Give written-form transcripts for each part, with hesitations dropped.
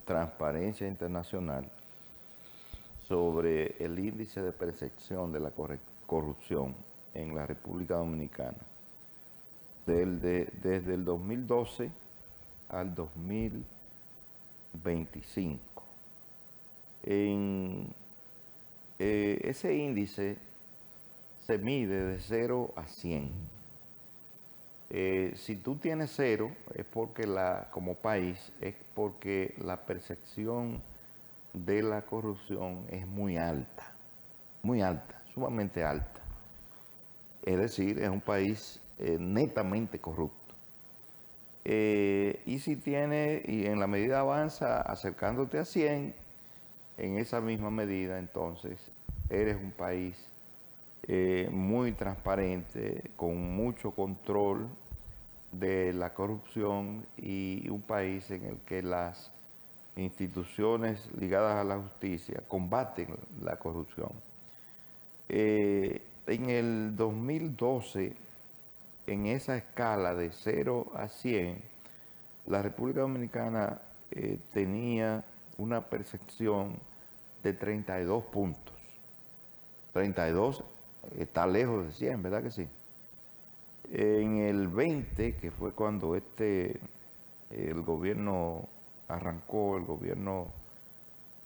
Transparencia Internacional sobre el índice de percepción de la corrupción en la República Dominicana desde el 2012 al 2025. Ese índice se mide de 0 a 100. Si tú tienes 0, es porque como país, es porque la percepción de la corrupción es muy alta, sumamente alta. Es decir, es un país netamente corrupto. Y si tiene, y en la medida avanza acercándote a 100, en esa misma medida, entonces, eres un país muy transparente, con mucho control de la corrupción y un país en el que las instituciones ligadas a la justicia combaten la corrupción. En el 2012, en esa escala de 0 a 100, la República Dominicana tenía una percepción de 32 puntos. 32 está lejos de 100, ¿verdad que sí? En el 20, que fue cuando el gobierno arrancó, el gobierno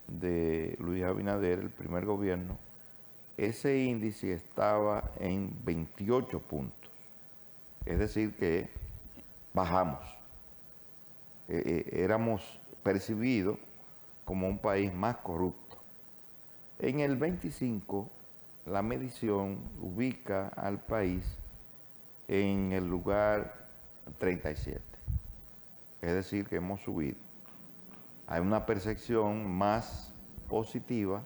de Luis Abinader, el primer gobierno, ese índice estaba en 28 puntos. Es decir que bajamos. Éramos percibidos como un país más corrupto. En el 25, la medición ubica al país en el lugar 37. Es decir, que hemos subido. Hay una percepción más positiva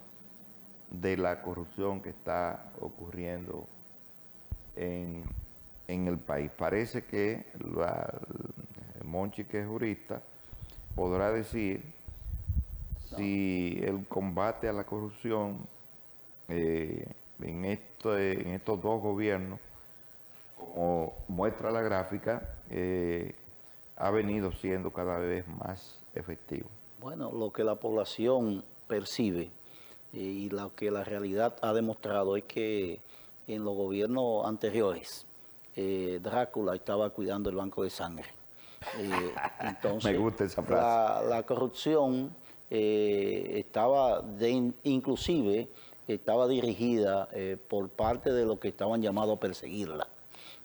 de la corrupción que está ocurriendo en el país. Parece que Monchi, que es jurista, podrá decir si el combate a la corrupción en estos dos gobiernos, como muestra la gráfica, ha venido siendo cada vez más efectivo. Bueno, lo que la población percibe y lo que la realidad ha demostrado es que en los gobiernos anteriores Drácula estaba cuidando el banco de sangre. Entonces, me gusta esa frase. La corrupción inclusive estaba dirigida por parte de los que estaban llamados a perseguirla.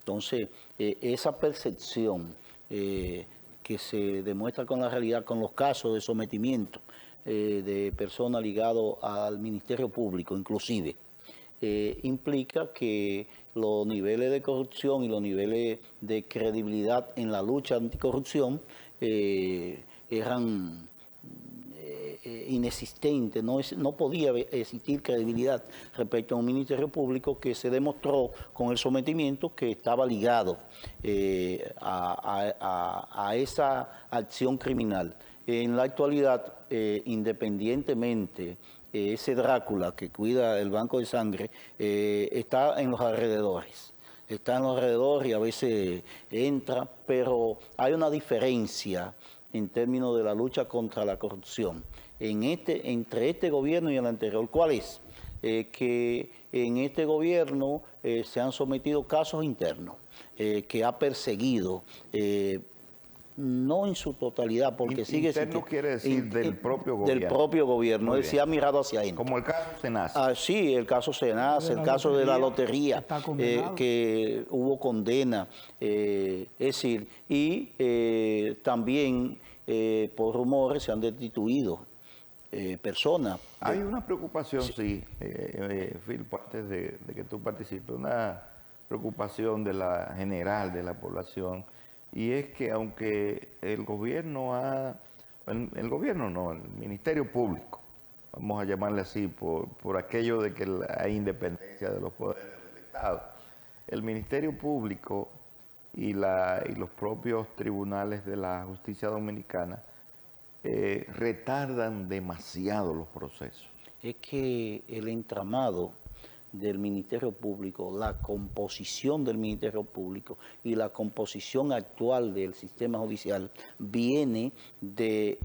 Entonces, esa percepción que se demuestra con la realidad, con los casos de sometimiento de personas ligadas al Ministerio Público, inclusive, implica que los niveles de corrupción y los niveles de credibilidad en la lucha anticorrupción eran inexistentes, no podía existir credibilidad respecto a un Ministerio Público que se demostró con el sometimiento que estaba ligado a esa acción criminal. En la actualidad, independientemente, ese Drácula que cuida el banco de sangre está en los alrededores. Está en los alrededores y a veces entra, pero hay una diferencia en términos de la lucha contra la corrupción entre este gobierno y el anterior. ¿Cuál es? Que en este gobierno se han sometido casos internos que ha perseguido, no en su totalidad, porque sigue Interno quiere decir del propio gobierno. Del propio gobierno, él se ha mirado hacia adentro. Como el caso Senace. Sí, el caso Senace, el caso de la lotería, que hubo condena, es decir, y también por rumores se han destituido personas. Hay una preocupación, sí, Philip, antes de que tú participes, una preocupación general de la población, y es que aunque el Ministerio Público, vamos a llamarle así, por aquello de que hay independencia de los poderes del Estado, el Ministerio Público y los propios tribunales de la justicia dominicana retardan demasiado los procesos. Es que el entramado del Ministerio Público, la composición del Ministerio Público y la composición actual del sistema judicial viene de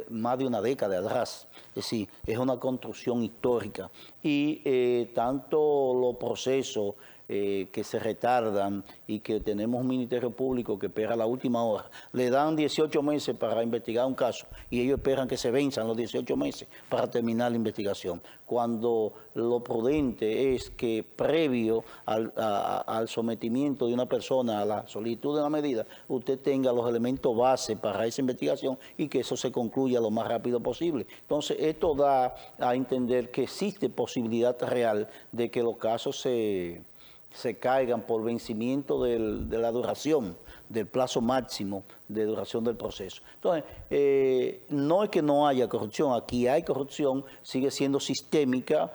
más de una década atrás. Es decir, es una construcción histórica y tanto los procesos que se retardan y que tenemos un Ministerio Público que espera la última hora. Le dan 18 meses para investigar un caso y ellos esperan que se venzan los 18 meses para terminar la investigación. Cuando lo prudente es que previo al sometimiento de una persona a la solicitud de una medida, usted tenga los elementos base para esa investigación y que eso se concluya lo más rápido posible. Entonces, esto da a entender que existe posibilidad real de que los casos se caigan por vencimiento de la duración, del plazo máximo de duración del proceso. Entonces, no es que no haya corrupción, aquí hay corrupción, sigue siendo sistémica,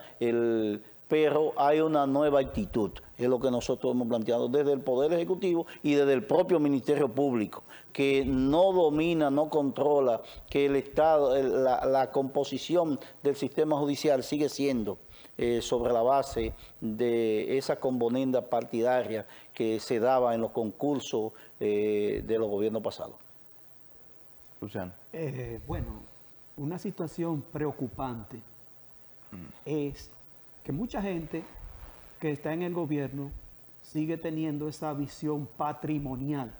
pero hay una nueva actitud, es lo que nosotros hemos planteado desde el Poder Ejecutivo y desde el propio Ministerio Público, que no domina, no controla, que el Estado, la composición del sistema judicial sigue siendo sobre la base de esa componenda partidaria que se daba en los concursos de los gobiernos pasados. Luciano. Bueno, una situación preocupante es que mucha gente que está en el gobierno sigue teniendo esa visión patrimonial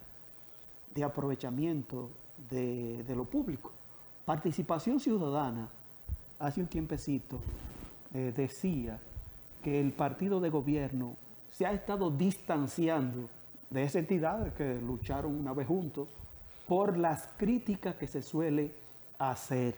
de aprovechamiento de lo público. Participación Ciudadana, hace un tiempecito, decía que el partido de gobierno se ha estado distanciando de esas entidades que lucharon una vez juntos por las críticas que se suele hacer.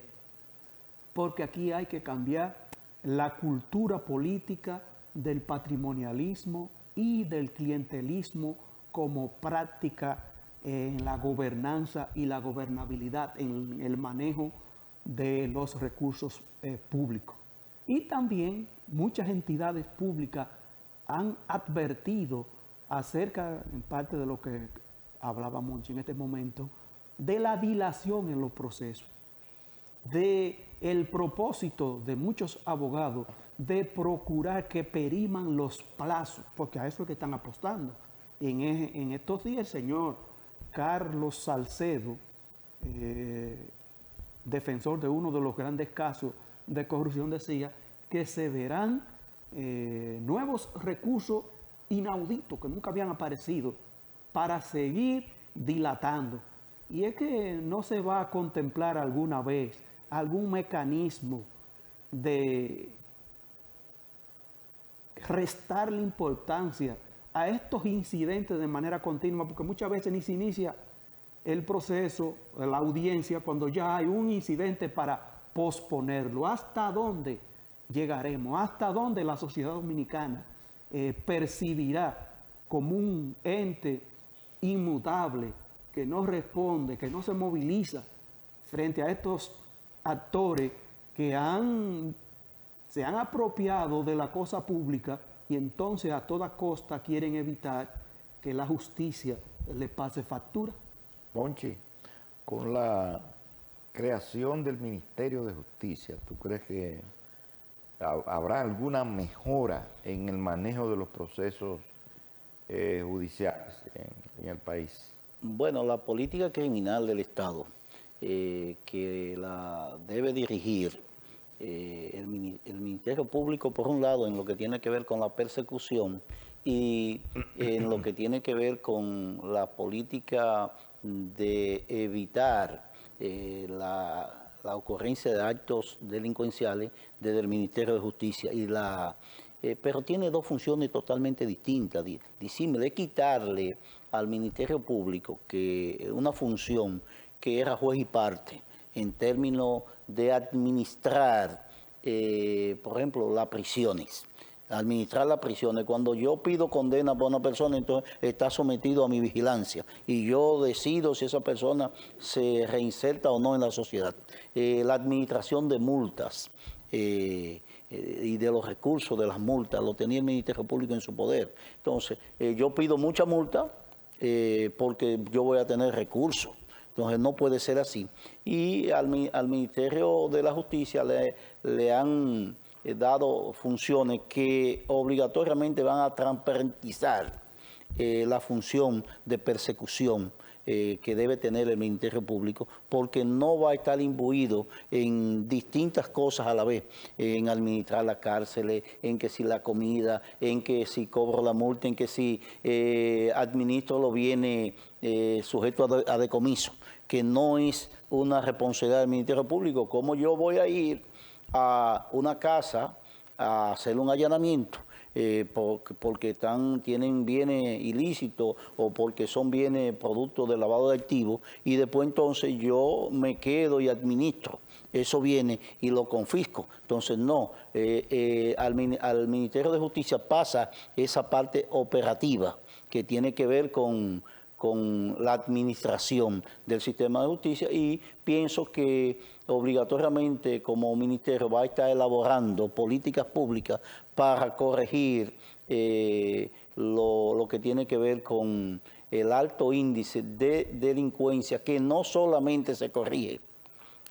Porque aquí hay que cambiar la cultura política del patrimonialismo y del clientelismo como práctica en la gobernanza y la gobernabilidad, en el manejo de los recursos públicos. Y también muchas entidades públicas han advertido acerca, en parte de lo que hablaba Monchi en este momento, de la dilación en los procesos, de el propósito de muchos abogados de procurar que periman los plazos, porque a eso es que están apostando. En estos días el señor Carlos Salcedo, defensor de uno de los grandes casos de corrupción, decía que se verán nuevos recursos inauditos que nunca habían aparecido para seguir dilatando. Y es que no se va a contemplar alguna vez algún mecanismo de restarle importancia a estos incidentes de manera continua, porque muchas veces ni se inicia el proceso, la audiencia, cuando ya hay un incidente para posponerlo. ¿Hasta dónde llegaremos? ¿Hasta dónde la sociedad dominicana percibirá como un ente inmutable que no responde, que no se moviliza frente a estos actores que se han apropiado de la cosa pública y entonces a toda costa quieren evitar que la justicia le pase factura? Monchi, con la creación del Ministerio de Justicia, ¿tú crees que habrá alguna mejora en el manejo de los procesos judiciales en el país? Bueno, la política criminal del Estado, que la debe dirigir el Ministerio Público, por un lado, en lo que tiene que ver con la persecución y en lo que tiene que ver con la política de evitar la ocurrencia de actos delincuenciales desde el Ministerio de Justicia. Pero tiene dos funciones totalmente distintas, disímiles. Es quitarle al Ministerio Público una función que era juez y parte en términos de administrar, por ejemplo, las prisiones. Administrar las prisiones. Cuando yo pido condena por una persona, entonces está sometido a mi vigilancia y yo decido si esa persona se reinserta o no en la sociedad. La administración de multas y de los recursos de las multas lo tenía el Ministerio Público en su poder. Entonces, yo pido mucha multa porque yo voy a tener recursos. Entonces, no puede ser así. Y al Ministerio de la Justicia le han dado funciones que obligatoriamente van a transparentizar la función de persecución que debe tener el Ministerio Público, porque no va a estar imbuido en distintas cosas a la vez, en administrar las cárceles, en que si la comida, en que si cobro la multa, en que si administro los bienes sujetos a decomiso, que no es una responsabilidad del Ministerio Público. ¿Cómo yo voy a ir a una casa a hacer un allanamiento? Porque tienen bienes ilícitos o porque son bienes producto del lavado de activos, y después entonces yo me quedo y administro esos bienes y lo confisco. Entonces no, al Ministerio de Justicia pasa esa parte operativa que tiene que ver con la administración del sistema de justicia, y pienso que obligatoriamente como ministerio va a estar elaborando políticas públicas para corregir lo que tiene que ver con el alto índice de delincuencia, que no solamente se corrige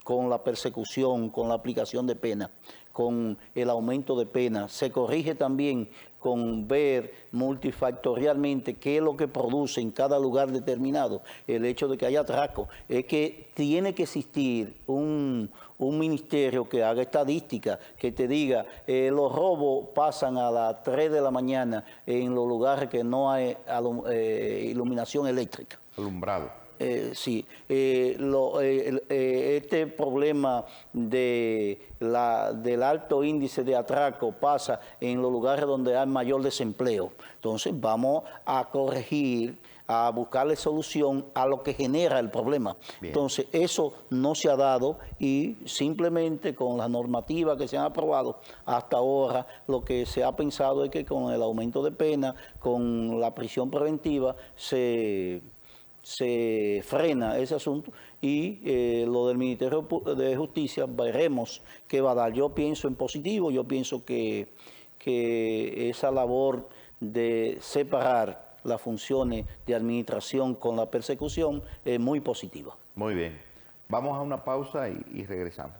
con la persecución, con la aplicación de pena, con el aumento de pena, se corrige también con ver multifactorialmente qué es lo que produce en cada lugar determinado el hecho de que haya atraco. Es que tiene que existir un ministerio que haga estadística, que te diga, los robos pasan a las 3 de la mañana en los lugares que no hay iluminación eléctrica. Alumbrado. Sí, este problema del alto índice de atraco pasa en los lugares donde hay mayor desempleo. Entonces vamos a corregir, a buscarle solución a lo que genera el problema. Bien. Entonces eso no se ha dado, y simplemente con las normativas que se han aprobado hasta ahora, lo que se ha pensado es que con el aumento de pena, con la prisión preventiva, se frena ese asunto, y lo del Ministerio de Justicia veremos qué va a dar. Yo pienso en positivo, yo pienso que esa labor de separar las funciones de administración con la persecución es muy positiva. Muy bien. Vamos a una pausa y regresamos.